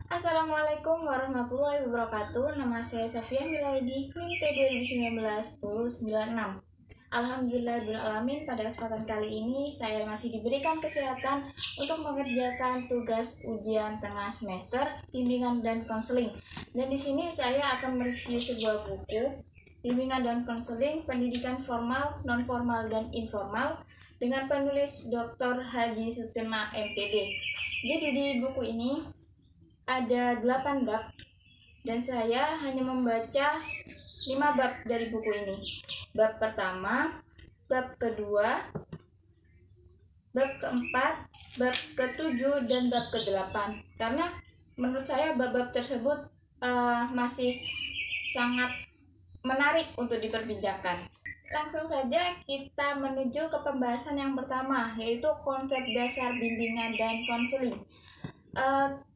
Assalamualaikum warahmatullahi wabarakatuh. Nama saya Safia Milaidi, NIM T2019 1096. Alhamdulillahirrahmanirrahim. Pada kesempatan kali ini saya masih diberikan kesehatan untuk mengerjakan tugas ujian tengah semester, bimbingan dan konseling. Dan di sini saya akan mereview sebuah buku, Bimbingan dan Konseling Pendidikan Formal, Non-Formal dan Informal, dengan penulis Dr. Haji Sutirna MPD. Jadi di buku ini ada 8 bab dan saya hanya membaca 5 bab dari buku ini. Bab pertama, bab kedua, bab keempat, bab ketujuh, dan bab ke-8. Karena menurut saya bab-bab tersebut masih sangat menarik untuk diperbincangkan. Langsung saja kita menuju ke pembahasan yang pertama, yaitu konsep dasar bimbingan dan konseling.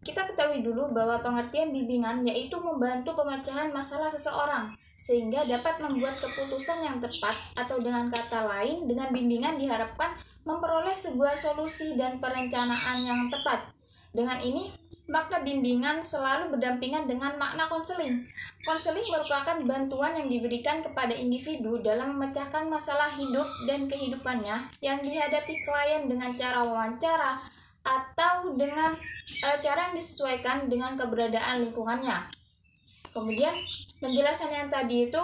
Kita ketahui dulu bahwa pengertian bimbingan yaitu membantu pemecahan masalah seseorang sehingga dapat membuat keputusan yang tepat, atau dengan kata lain, dengan bimbingan diharapkan memperoleh sebuah solusi dan perencanaan yang tepat. Dengan ini, makna bimbingan selalu berdampingan dengan makna konseling. Konseling merupakan bantuan yang diberikan kepada individu dalam memecahkan masalah hidup dan kehidupannya yang dihadapi klien dengan cara wawancara atau dengan cara yang disesuaikan dengan keberadaan lingkungannya. Kemudian penjelasan yang tadi itu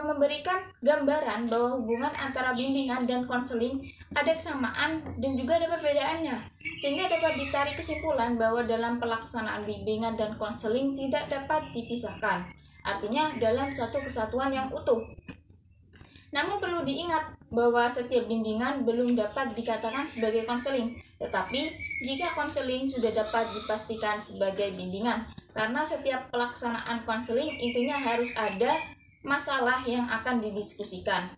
memberikan gambaran bahwa hubungan antara bimbingan dan konseling ada kesamaan dan juga ada perbedaannya, sehingga dapat ditarik kesimpulan bahwa dalam pelaksanaan bimbingan dan konseling tidak dapat dipisahkan, artinya dalam satu kesatuan yang utuh. Namun perlu diingat bahwa setiap bimbingan belum dapat dikatakan sebagai konseling, tetapi jika konseling sudah dapat dipastikan sebagai bimbingan, karena setiap pelaksanaan konseling intinya harus ada masalah yang akan didiskusikan.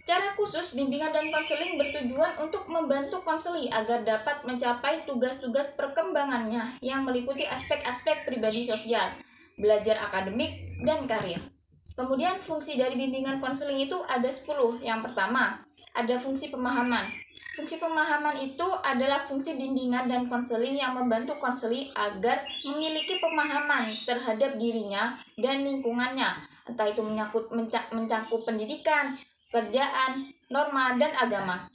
Secara khusus, bimbingan dan konseling bertujuan untuk membantu konseli agar dapat mencapai tugas-tugas perkembangannya yang meliputi aspek-aspek pribadi sosial, belajar akademik, dan karir. Kemudian fungsi dari bimbingan konseling itu ada 10. Yang pertama, ada fungsi pemahaman. Fungsi pemahaman itu adalah fungsi bimbingan dan konseling yang membantu konseli agar memiliki pemahaman terhadap dirinya dan lingkungannya, entah itu mencakup pendidikan, kerjaan, norma, dan agama.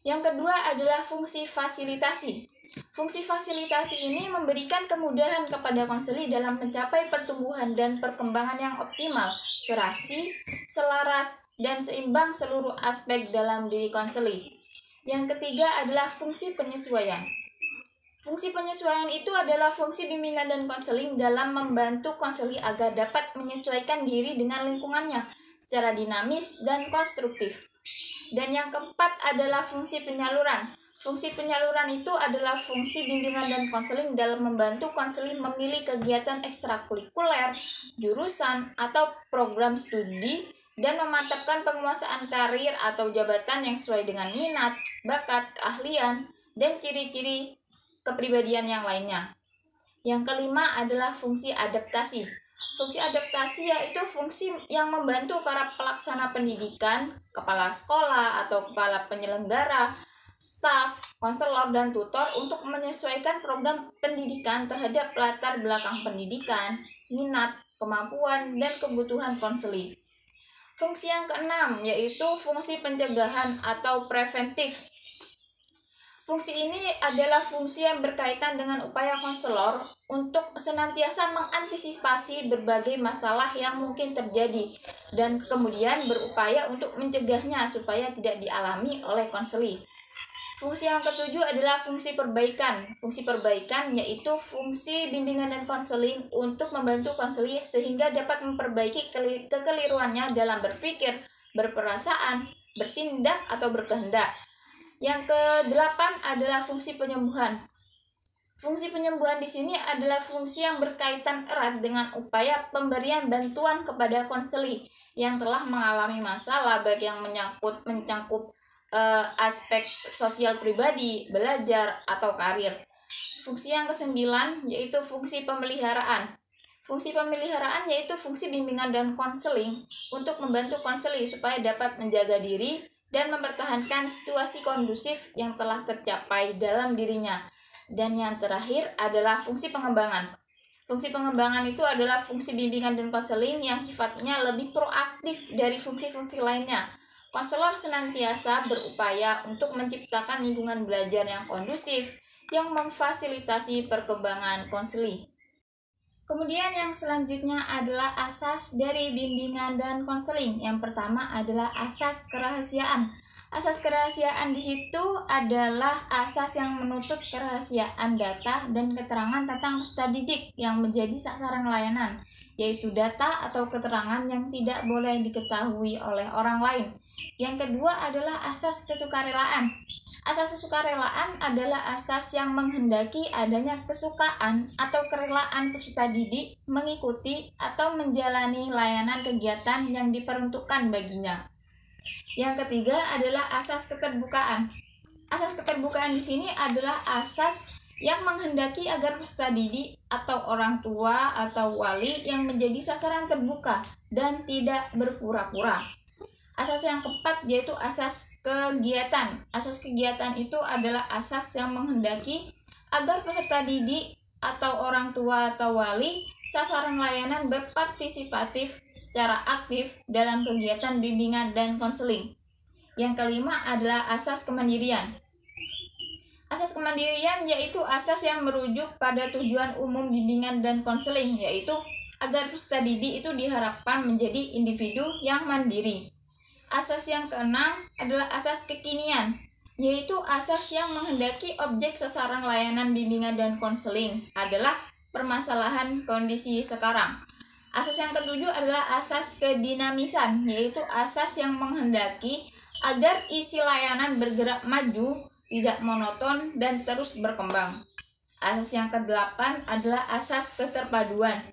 Yang kedua adalah fungsi fasilitasi. Fungsi fasilitasi ini memberikan kemudahan kepada konseli dalam mencapai pertumbuhan dan perkembangan yang optimal, serasi, selaras, dan seimbang seluruh aspek dalam diri konseli. Yang ketiga adalah fungsi penyesuaian. Fungsi penyesuaian itu adalah fungsi bimbingan dan konseling dalam membantu konseli agar dapat menyesuaikan diri dengan lingkungannya secara dinamis dan konstruktif. Dan yang keempat adalah fungsi penyaluran. Fungsi penyaluran itu adalah fungsi bimbingan dan konseling dalam membantu konseli memilih kegiatan ekstrakurikuler, jurusan, atau program studi, dan memantapkan penguasaan karir atau jabatan yang sesuai dengan minat, bakat, keahlian, dan ciri-ciri kepribadian yang lainnya. Yang kelima adalah fungsi adaptasi. Fungsi adaptasi yaitu fungsi yang membantu para pelaksana pendidikan, kepala sekolah atau kepala penyelenggara, staf, konselor, dan tutor untuk menyesuaikan program pendidikan terhadap latar belakang pendidikan, minat, kemampuan, dan kebutuhan konseli. Fungsi yang keenam yaitu fungsi pencegahan atau preventif. Fungsi ini adalah fungsi yang berkaitan dengan upaya konselor untuk senantiasa mengantisipasi berbagai masalah yang mungkin terjadi dan kemudian berupaya untuk mencegahnya supaya tidak dialami oleh konseli. Fungsi yang ketujuh adalah fungsi perbaikan. Fungsi perbaikan yaitu fungsi bimbingan dan konseling untuk membantu konseli sehingga dapat memperbaiki kekeliruannya dalam berpikir, berperasaan, bertindak, atau berkehendak. Yang ke-8 adalah fungsi penyembuhan. Fungsi penyembuhan di sini adalah fungsi yang berkaitan erat dengan upaya pemberian bantuan kepada konseli yang telah mengalami masalah baik yang mencangkup aspek sosial pribadi, belajar, atau karir. Fungsi yang ke-9 yaitu fungsi pemeliharaan. Fungsi pemeliharaan yaitu fungsi bimbingan dan konseling untuk membantu konseli supaya dapat menjaga diri dan mempertahankan situasi kondusif yang telah tercapai dalam dirinya. Dan yang terakhir adalah fungsi pengembangan. Fungsi pengembangan itu adalah fungsi bimbingan dan konseling yang sifatnya lebih proaktif dari fungsi-fungsi lainnya. Konselor senantiasa berupaya untuk menciptakan lingkungan belajar yang kondusif, yang memfasilitasi perkembangan konseli. Kemudian yang selanjutnya adalah asas dari bimbingan dan konseling. Yang pertama adalah asas kerahasiaan. Asas kerahasiaan di situ adalah asas yang menutup kerahasiaan data dan keterangan tentang peserta didik yang menjadi sasaran layanan, yaitu data atau keterangan yang tidak boleh diketahui oleh orang lain. Yang kedua adalah asas kesukarelaan. Asas kesukarelaan adalah asas yang menghendaki adanya kesukaan atau kerelaan peserta didik mengikuti atau menjalani layanan kegiatan yang diperuntukkan baginya. Yang ketiga adalah asas keterbukaan. Asas keterbukaan di sini adalah asas yang menghendaki agar peserta didik atau orang tua atau wali yang menjadi sasaran terbuka dan tidak berpura-pura. Asas yang keempat yaitu asas kegiatan. Asas kegiatan itu adalah asas yang menghendaki agar peserta didik atau orang tua atau wali sasaran layanan berpartisipatif secara aktif dalam kegiatan bimbingan dan konseling. Yang kelima adalah asas kemandirian. Asas kemandirian yaitu asas yang merujuk pada tujuan umum bimbingan dan konseling, yaitu agar peserta didik itu diharapkan menjadi individu yang mandiri. Asas yang keenam adalah asas kekinian, yaitu asas yang menghendaki objek sasaran layanan bimbingan dan konseling adalah permasalahan kondisi sekarang. Asas yang ketujuh adalah asas kedinamisan, yaitu asas yang menghendaki agar isi layanan bergerak maju, tidak monoton, dan terus berkembang. Asas yang kedelapan adalah asas keterpaduan,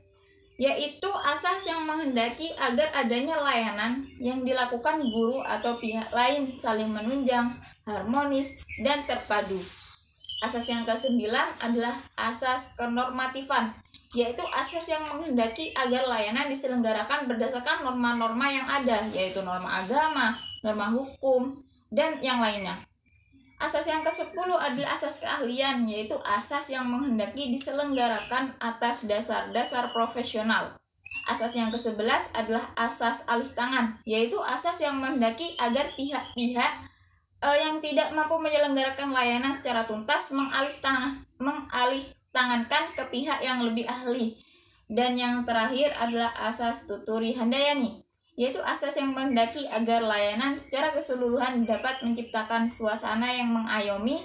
yaitu asas yang menghendaki agar adanya layanan yang dilakukan guru atau pihak lain saling menunjang, harmonis, dan terpadu. Asas yang kesembilan adalah asas kenormatifan, yaitu asas yang menghendaki agar layanan diselenggarakan berdasarkan norma-norma yang ada, yaitu norma agama, norma hukum, dan yang lainnya. Asas yang ke-10 adalah asas keahlian, yaitu asas yang menghendaki diselenggarakan atas dasar-dasar profesional. Asas yang ke-11 adalah asas alih tangan, yaitu asas yang menghendaki agar pihak-pihak yang tidak mampu menyelenggarakan layanan secara tuntas mengalih tangankan ke pihak yang lebih ahli. Dan yang terakhir adalah asas tuturi handayani, yaitu asas yang menghendaki agar layanan secara keseluruhan dapat menciptakan suasana yang mengayomi,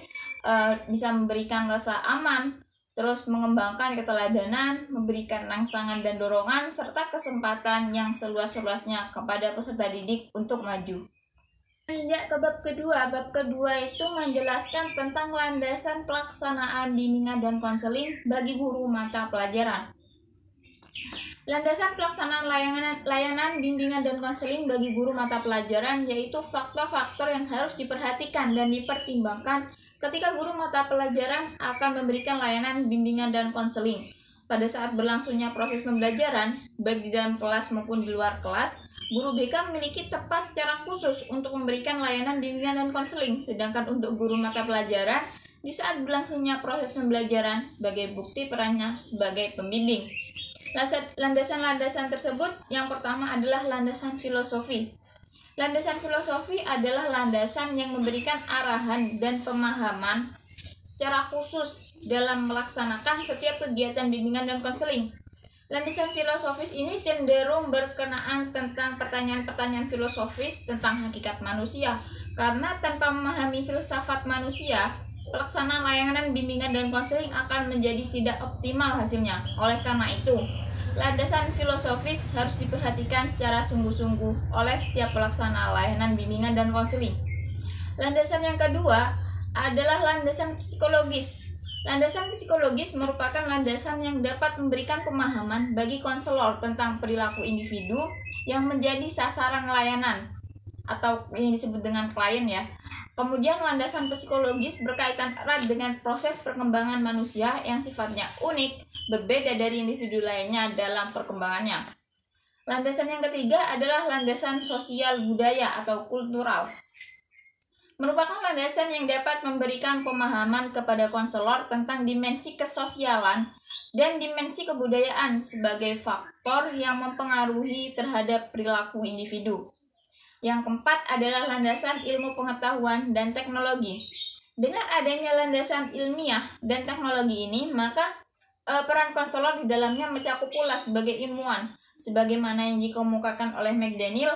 bisa memberikan rasa aman, terus mengembangkan keteladanan, memberikan rangsangan dan dorongan, serta kesempatan yang seluas-luasnya kepada peserta didik untuk maju. Tidak ke bab kedua. Bab kedua itu menjelaskan tentang landasan pelaksanaan bimbingan dan konseling bagi guru mata pelajaran. Landasan pelaksanaan layanan bimbingan dan konseling bagi guru mata pelajaran yaitu faktor-faktor yang harus diperhatikan dan dipertimbangkan ketika guru mata pelajaran akan memberikan layanan bimbingan dan konseling. Pada saat berlangsungnya proses pembelajaran, baik di dalam kelas maupun di luar kelas, guru BK memiliki tempat secara khusus untuk memberikan layanan bimbingan dan konseling, sedangkan untuk guru mata pelajaran, di saat berlangsungnya proses pembelajaran sebagai bukti perannya sebagai pembimbing. Landasan-landasan tersebut yang pertama adalah landasan filosofi. Landasan filosofi adalah landasan yang memberikan arahan dan pemahaman secara khusus dalam melaksanakan setiap kegiatan bimbingan dan konseling. Landasan filosofis ini cenderung berkenaan tentang pertanyaan-pertanyaan filosofis tentang hakikat manusia, karena tanpa memahami filsafat manusia, pelaksanaan layanan bimbingan dan konseling akan menjadi tidak optimal hasilnya. Oleh karena itu, landasan filosofis harus diperhatikan secara sungguh-sungguh oleh setiap pelaksana layanan bimbingan dan konseling. Landasan yang kedua adalah landasan psikologis. Landasan psikologis merupakan landasan yang dapat memberikan pemahaman bagi konselor tentang perilaku individu yang menjadi sasaran layanan atau yang disebut dengan klien ya. Kemudian landasan psikologis berkaitan erat dengan proses perkembangan manusia yang sifatnya unik, berbeda dari individu lainnya dalam perkembangannya. Landasan yang ketiga adalah landasan sosial budaya atau kultural. merupakan landasan yang dapat memberikan pemahaman kepada konselor tentang dimensi kesosialan dan dimensi kebudayaan sebagai faktor yang mempengaruhi terhadap perilaku individu. Yang keempat adalah landasan ilmu pengetahuan dan teknologi. Dengan adanya landasan ilmiah dan teknologi ini, maka peran konselor di dalamnya mencakup pula sebagai ilmuwan, sebagaimana yang dikemukakan oleh McDaniel,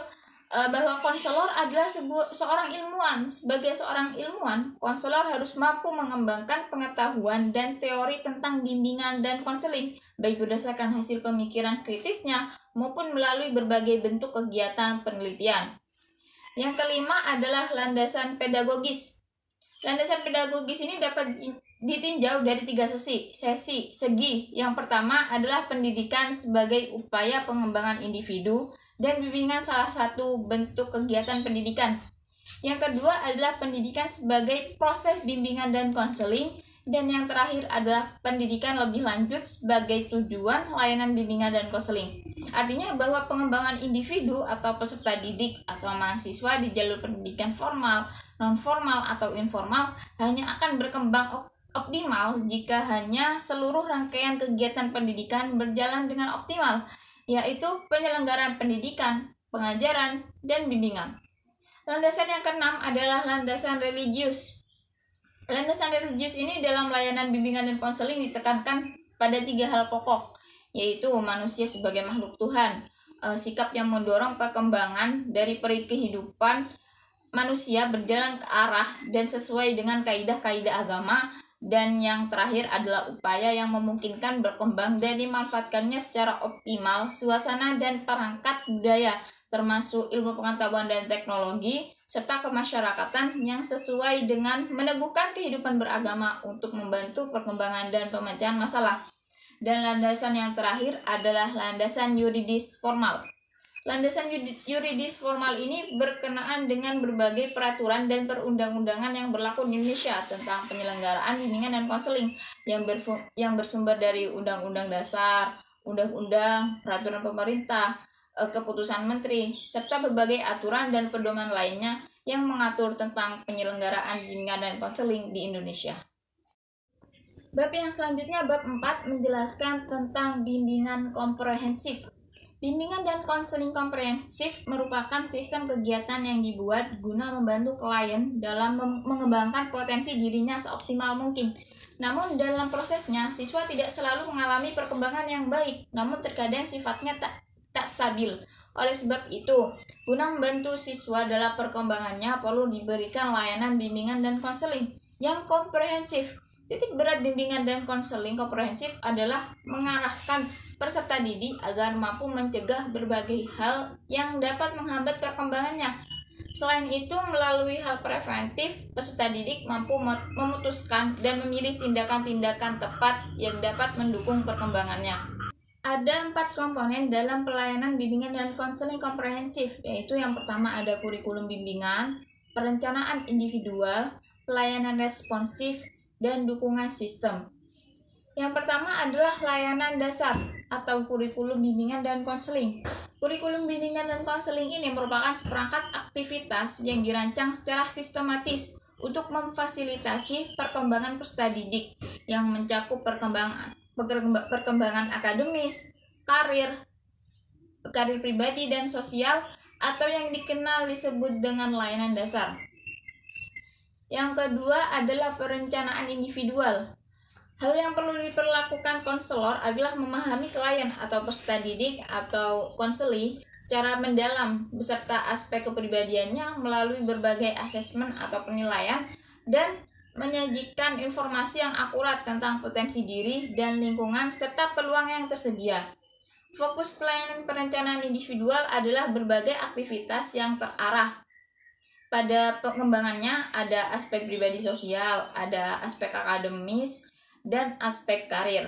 bahwa konselor adalah seorang ilmuwan. Sebagai seorang ilmuwan, konselor harus mampu mengembangkan pengetahuan dan teori tentang bimbingan dan konseling, baik berdasarkan hasil pemikiran kritisnya maupun melalui berbagai bentuk kegiatan penelitian. Yang kelima adalah landasan pedagogis. Landasan pedagogis ini dapat ditinjau dari 3 segi. Yang pertama adalah pendidikan sebagai upaya pengembangan individu dan bimbingan salah satu bentuk kegiatan pendidikan. Yang kedua adalah pendidikan sebagai proses bimbingan dan konseling. Dan yang terakhir adalah pendidikan lebih lanjut sebagai tujuan layanan bimbingan dan konseling. Artinya bahwa pengembangan individu atau peserta didik atau mahasiswa di jalur pendidikan formal, non-formal, atau informal hanya akan berkembang optimal jika hanya seluruh rangkaian kegiatan pendidikan berjalan dengan optimal, yaitu penyelenggaraan pendidikan, pengajaran, dan bimbingan. Landasan yang keenam adalah landasan religius. Landasan religius ini dalam layanan bimbingan dan konseling ditekankan pada 3 hal pokok, yaitu manusia sebagai makhluk Tuhan, sikap yang mendorong perkembangan dari peri kehidupan manusia berjalan ke arah dan sesuai dengan kaidah-kaidah agama, dan yang terakhir adalah upaya yang memungkinkan berkembang dan dimanfaatkannya secara optimal suasana dan perangkat budaya, termasuk ilmu pengetahuan dan teknologi, serta kemasyarakatan yang sesuai dengan meneguhkan kehidupan beragama untuk membantu perkembangan dan pemecahan masalah. Dan landasan yang terakhir adalah landasan yuridis formal. Landasan yuridis formal ini berkenaan dengan berbagai peraturan dan perundang-undangan yang berlaku di Indonesia tentang penyelenggaraan bimbingan dan konseling yang bersumber dari Undang-Undang Dasar, Undang-Undang, Peraturan Pemerintah, Keputusan Menteri, serta berbagai aturan dan pedoman lainnya yang mengatur tentang penyelenggaraan bimbingan dan konseling di Indonesia. Bab yang selanjutnya, bab 4, menjelaskan tentang bimbingan komprehensif. Bimbingan dan konseling komprehensif merupakan sistem kegiatan yang dibuat guna membantu klien dalam mengembangkan potensi dirinya seoptimal mungkin. Namun dalam prosesnya, siswa tidak selalu mengalami perkembangan yang baik, namun terkadang sifatnya tak stabil. Oleh sebab itu, guna membantu siswa dalam perkembangannya perlu diberikan layanan bimbingan dan konseling yang komprehensif. Titik berat bimbingan dan konseling komprehensif adalah mengarahkan peserta didik agar mampu mencegah berbagai hal yang dapat menghambat perkembangannya. Selain itu, melalui hal preventif, peserta didik mampu memutuskan dan memilih tindakan-tindakan tepat yang dapat mendukung perkembangannya. Ada 4 komponen dalam pelayanan bimbingan dan konseling komprehensif, yaitu yang pertama ada kurikulum bimbingan, perencanaan individual, pelayanan responsif, dan dukungan sistem. Yang pertama adalah layanan dasar atau kurikulum bimbingan dan konseling. Kurikulum bimbingan dan konseling ini merupakan seperangkat aktivitas yang dirancang secara sistematis untuk memfasilitasi perkembangan peserta didik yang mencakup perkembangan akademis, karir pribadi dan sosial, atau yang dikenal disebut dengan layanan dasar. Yang kedua adalah perencanaan individual. Hal yang perlu diperlakukan konselor adalah memahami klien atau peserta didik atau konseli secara mendalam beserta aspek kepribadiannya melalui berbagai asesmen atau penilaian dan menyajikan informasi yang akurat tentang potensi diri dan lingkungan serta peluang yang tersedia. Fokus pelayanan perencanaan individual adalah berbagai aktivitas yang terarah. Pada pengembangannya ada aspek pribadi sosial, ada aspek akademis, dan aspek karir.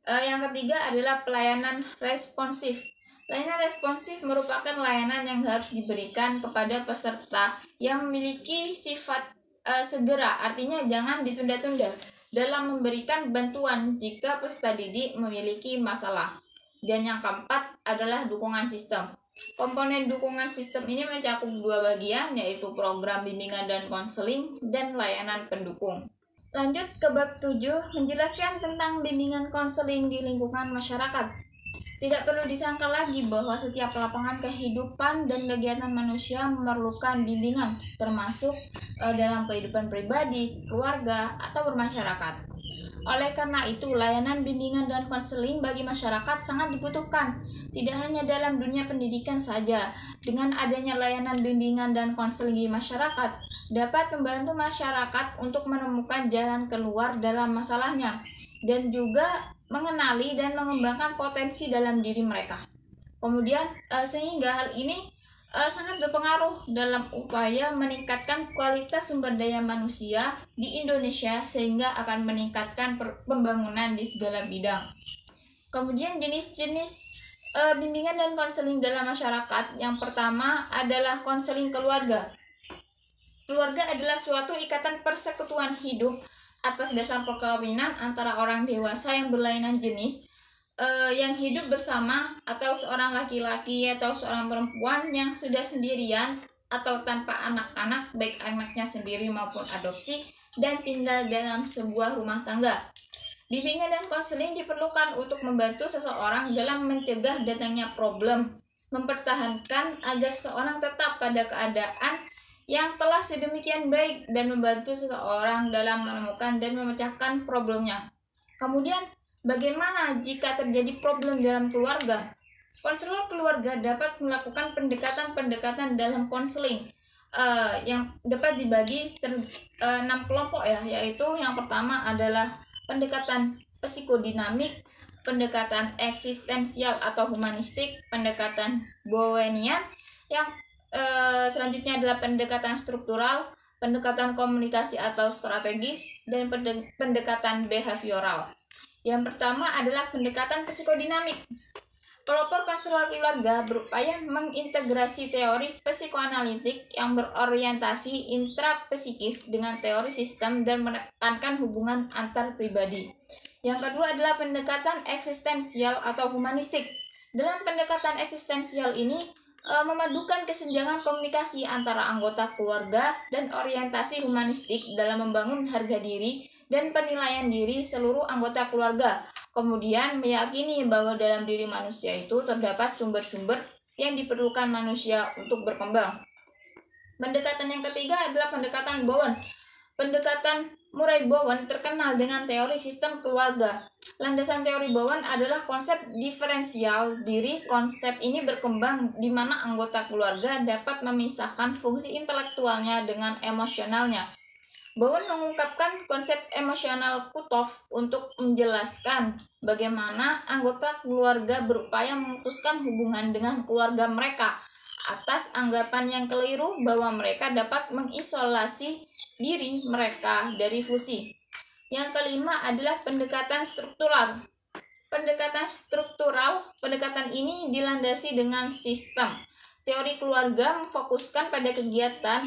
Yang ketiga adalah pelayanan responsif. Layanan responsif merupakan layanan yang harus diberikan kepada peserta yang memiliki sifat segera, artinya jangan ditunda-tunda dalam memberikan bantuan jika peserta didik memiliki masalah. Dan yang keempat adalah dukungan sistem. Komponen dukungan sistem ini mencakup dua bagian, yaitu program bimbingan dan konseling dan layanan pendukung. Lanjut ke bab 7, menjelaskan tentang bimbingan konseling di lingkungan masyarakat. Tidak perlu disangka lagi bahwa setiap lapangan kehidupan dan kegiatan manusia memerlukan bimbingan, termasuk dalam kehidupan pribadi, keluarga, atau bermasyarakat. Oleh karena itu, layanan bimbingan dan konseling bagi masyarakat sangat dibutuhkan, tidak hanya dalam dunia pendidikan saja. Dengan adanya layanan bimbingan dan konseling di masyarakat, dapat membantu masyarakat untuk menemukan jalan keluar dalam masalahnya, dan juga mengenali dan mengembangkan potensi dalam diri mereka. Kemudian, sehingga hal ini sangat berpengaruh dalam upaya meningkatkan kualitas sumber daya manusia di Indonesia, sehingga akan meningkatkan pembangunan di segala bidang. Kemudian jenis-jenis bimbingan dan konseling dalam masyarakat. Yang pertama adalah konseling keluarga. Keluarga adalah suatu ikatan persekutuan hidup atas dasar perkawinan antara orang dewasa yang berlainan jenis, yang hidup bersama, atau seorang laki-laki atau seorang perempuan yang sudah sendirian atau tanpa anak-anak, baik anaknya sendiri maupun adopsi, dan tinggal dalam sebuah rumah tangga. Bimbingan dan konseling diperlukan untuk membantu seseorang dalam mencegah datangnya problem, mempertahankan agar seseorang tetap pada keadaan yang telah sedemikian baik, dan membantu seseorang dalam menemukan dan memecahkan problemnya. Kemudian, bagaimana jika terjadi problem dalam keluarga? Konselor keluarga dapat melakukan pendekatan-pendekatan dalam konseling yang dapat dibagi 6 kelompok ya, yaitu yang pertama adalah pendekatan psikodinamik, pendekatan eksistensial atau humanistik, pendekatan Bowenian, yang selanjutnya adalah pendekatan struktural, pendekatan komunikasi atau strategis, dan pendekatan behavioral. Yang pertama adalah pendekatan psikodinamik. Kelompok konselor keluarga berupaya mengintegrasi teori psikoanalitik yang berorientasi intrapsikis dengan teori sistem dan menekankan hubungan antar pribadi. Yang kedua adalah pendekatan eksistensial atau humanistik. Dalam pendekatan eksistensial ini memadukan kesenjangan komunikasi antara anggota keluarga dan orientasi humanistik dalam membangun harga diri dan penilaian diri seluruh anggota keluarga. Kemudian meyakini bahwa dalam diri manusia itu terdapat sumber-sumber yang diperlukan manusia untuk berkembang. Pendekatan yang ketiga adalah pendekatan Bowen. Pendekatan Murray Bowen terkenal dengan teori sistem keluarga. Landasan teori Bowen adalah konsep diferensial diri. Konsep ini berkembang di mana anggota keluarga dapat memisahkan fungsi intelektualnya dengan emosionalnya. Bowen mengungkapkan konsep emosional cutoff untuk menjelaskan bagaimana anggota keluarga berupaya memutuskan hubungan dengan keluarga mereka atas anggapan yang keliru bahwa mereka dapat mengisolasi diri mereka dari fusi. Yang kelima adalah pendekatan struktural. Pendekatan ini dilandasi dengan sistem. Teori keluarga memfokuskan pada kegiatan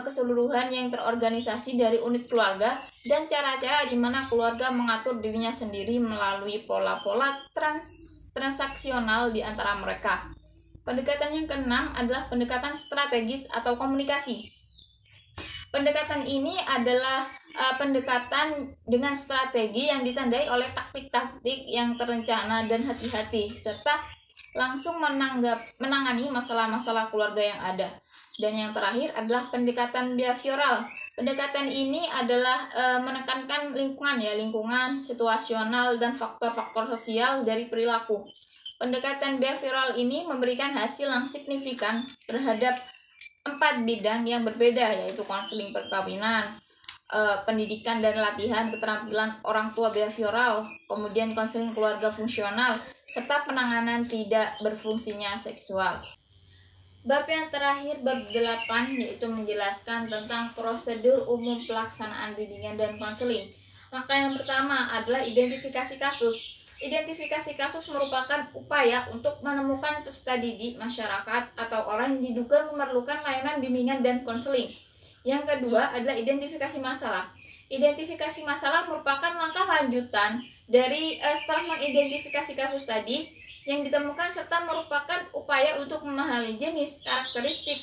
keseluruhan yang terorganisasi dari unit keluarga dan cara-cara di mana keluarga mengatur dirinya sendiri melalui pola-pola transaksional di antara mereka. Pendekatan yang keenam adalah pendekatan strategis atau komunikasi. Pendekatan ini adalah pendekatan dengan strategi yang ditandai oleh taktik-taktik yang terencana dan hati-hati, serta langsung menangani masalah-masalah keluarga yang ada. Dan yang terakhir adalah pendekatan behavioral. Pendekatan ini adalah menekankan lingkungan situasional dan faktor-faktor sosial dari perilaku. Pendekatan behavioral ini memberikan hasil yang signifikan terhadap 4 bidang yang berbeda, yaitu konseling perkawinan, pendidikan dan latihan keterampilan orang tua behavioral, kemudian konseling keluarga fungsional, serta penanganan tidak berfungsinya seksual. Bab yang terakhir, bab 8, yaitu menjelaskan tentang prosedur umum pelaksanaan bimbingan dan konseling. Langkah yang pertama adalah identifikasi kasus. Identifikasi kasus merupakan upaya untuk menemukan peserta didik masyarakat atau orang yang diduga memerlukan layanan bimbingan dan konseling. Yang kedua adalah identifikasi masalah. Identifikasi masalah merupakan langkah lanjutan dari setelah mengidentifikasi kasus tadi. yang ditemukan serta merupakan upaya untuk memahami jenis, karakteristik,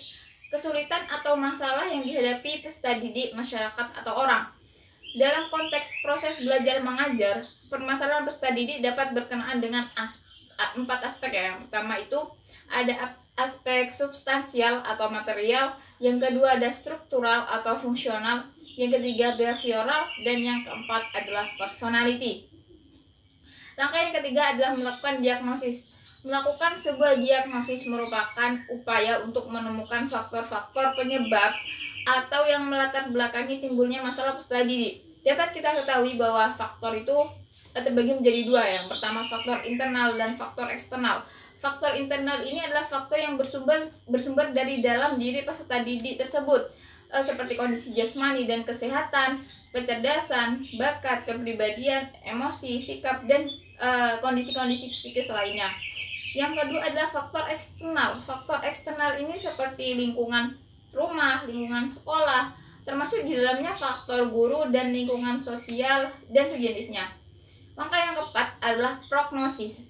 kesulitan atau masalah yang dihadapi peserta didik, masyarakat, atau orang. Dalam konteks proses belajar mengajar, permasalahan peserta didik dapat berkenaan dengan 4 aspek ya. Yang pertama itu ada aspek substansial atau material, yang kedua ada struktural atau fungsional, yang ketiga behavioral, dan yang keempat adalah personality. Langkah yang ketiga adalah melakukan diagnosis. Melakukan sebuah diagnosis merupakan upaya untuk menemukan faktor-faktor penyebab atau yang melatar belakangi timbulnya masalah peserta didik. Dapat kita ketahui bahwa faktor itu terbagi menjadi 2 ya. Yang pertama faktor internal dan faktor eksternal. Faktor internal ini adalah faktor yang bersumber dari dalam diri peserta didik tersebut, seperti kondisi jasmani dan kesehatan, kecerdasan, bakat, kepribadian, emosi, sikap, dan kondisi-kondisi psikis lainnya. Yang kedua adalah faktor eksternal. Faktor eksternal ini seperti lingkungan rumah, lingkungan sekolah, termasuk di dalamnya faktor guru dan lingkungan sosial dan sejenisnya. Langkah yang keempat adalah prognosis.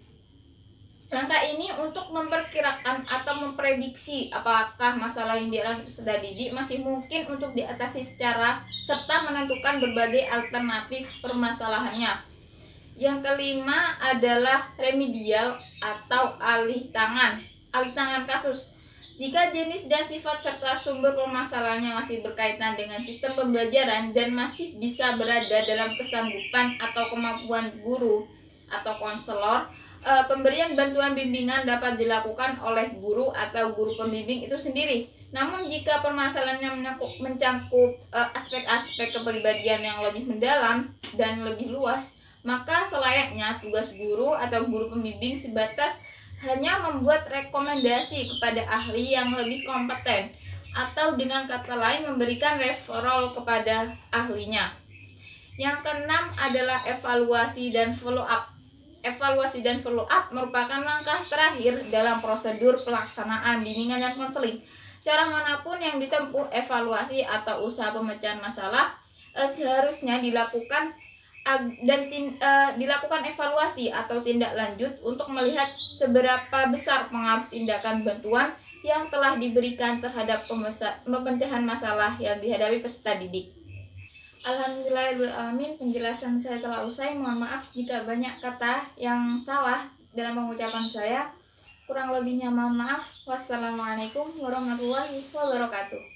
Langkah ini untuk memperkirakan atau memprediksi apakah masalah yang dialami peserta didik masih mungkin untuk diatasi serta menentukan berbagai alternatif permasalahannya. Yang kelima adalah remedial atau alih tangan kasus. Jika jenis dan sifat serta sumber permasalahannya masih berkaitan dengan sistem pembelajaran dan masih bisa berada dalam kesanggupan atau kemampuan guru atau konselor, pemberian bantuan bimbingan dapat dilakukan oleh guru atau guru pembimbing itu sendiri. Namun jika permasalahannya mencangkup aspek-aspek kepribadian yang lebih mendalam dan lebih luas, maka selayaknya tugas guru atau guru pembimbing sebatas hanya membuat rekomendasi kepada ahli yang lebih kompeten, atau dengan kata lain memberikan referral kepada ahlinya. Yang keenam adalah evaluasi dan follow up. Evaluasi dan follow up merupakan langkah terakhir dalam prosedur pelaksanaan bimbingan dan konseling. Cara manapun yang ditempuh, evaluasi atau usaha pemecahan masalah seharusnya dilakukan dilakukan evaluasi atau tindak lanjut untuk melihat seberapa besar pengaruh tindakan bantuan yang telah diberikan terhadap pemecahan masalah yang dihadapi peserta didik. Alhamdulillahirrahmanirrahim, penjelasan saya telah usai. Mohon maaf jika banyak kata yang salah dalam pengucapan saya. Kurang lebihnya mohon maaf. Wassalamualaikum warahmatullahi wabarakatuh.